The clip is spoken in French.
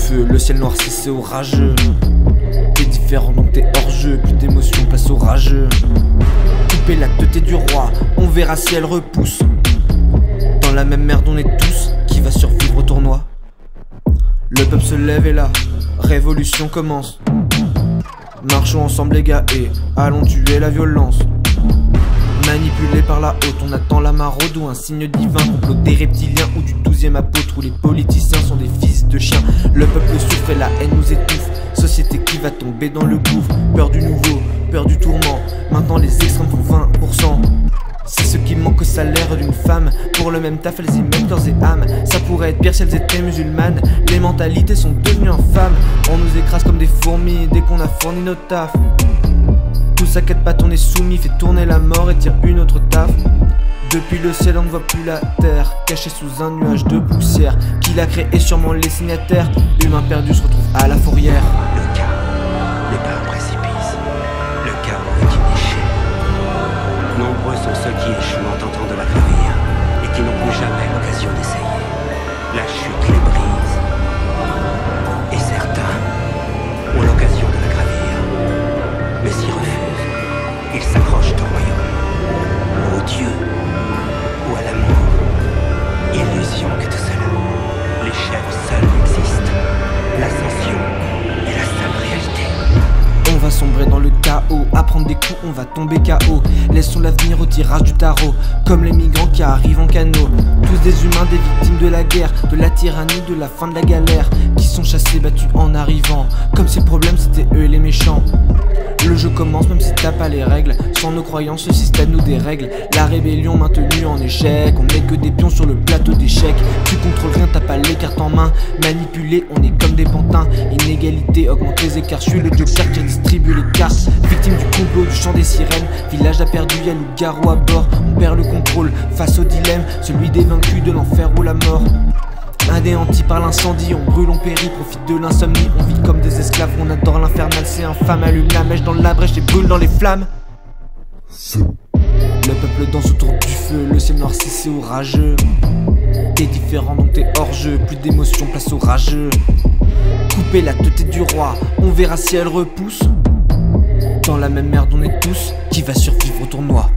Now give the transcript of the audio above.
feu, le ciel noirci c'est orageux. T'es différent donc t'es hors jeu, plus d'émotion, place au rageux. Couper la teuté du roi, on verra si elle repousse. Dans la même merde on est tous, qui va survivre au tournoi? Le peuple se lève et la révolution commence. Marchons ensemble les gars et allons tuer la violence. Manipulé par la haute, on attend la maraude ou un signe divin. Complot des reptiliens ou du 12e apôtre, où les politiciens sont des fils de chiens. Le peuple souffre et la haine nous étouffe. Société qui va tomber dans le gouffre. Peur du nouveau, peur du tourment. Maintenant les extrêmes font 20%. C'est ce qui manque au salaire d'une femme. Pour le même taf elles y mettent leurs âmes. Ça pourrait être pire si elles étaient musulmanes. Les mentalités sont devenues infâmes. On nous écrase comme des fourmis dès qu'on a fourni notre taf. Tout ça quête pas, on est soumis, fait tourner la mort et tire une autre taf. Depuis le ciel on ne voit plus la terre, caché sous un nuage de poussière. Qui l'a créé, sûrement les signataires. Humain perdu se retrouve à la fourrière. Le chaos n'est pas un précipice, le chaos est une échelle. Nombreux sont ceux qui échouent en tentant de la gravir et qui n'ont plus jamais l'occasion d'essayer. La chute les brise. Et certains ont l'occasion de la gravir, mais s'y refusent. Ils s'accrochent au royaume, au Dieu ou à l'amour. Illusion que tout cela. L'échelle seule existe. L'ascension est la seule réalité. On va sombrer dans le chaos, à prendre des coups, on va tomber KO. Laissons l'avenir au tirage du tarot, comme les migrants qui arrivent en canot. Tous des humains, des victimes de la guerre, de la tyrannie, de la fin de la galère. Qui sont chassés, battus en arrivant, comme si le problème c'était eux les méchants. Le jeu commence même si t'as pas les règles. Sans nos croyances, le système nous dérègle. La rébellion maintenue en échec. On n'est que des pions sur le plateau d'échecs. Tu contrôles rien, t'as pas les cartes en main. Manipulé, on est comme des pantins. Inégalité augmente les écarts. Je suis le joker qui distribue les cartes. Victime du complot, du chant des sirènes. Village a perdu, y'a loup-garou à bord. On perd le contrôle face au dilemme. Celui des vaincus de l'enfer ou la mort. Anéanti par l'incendie, on brûle, on périt, profite de l'insomnie. On vit comme des esclaves, on adore l'infernal, c'est infâme. Allume la mèche dans la brèche et brûle dans les flammes. Le peuple danse autour du feu, le ciel noirci c'est orageux. T'es différent donc t'es hors jeu, plus d'émotion, place au rageux. Couper la tête du roi, on verra si elle repousse. Dans la même merde on est tous, qui va survivre au tournoi?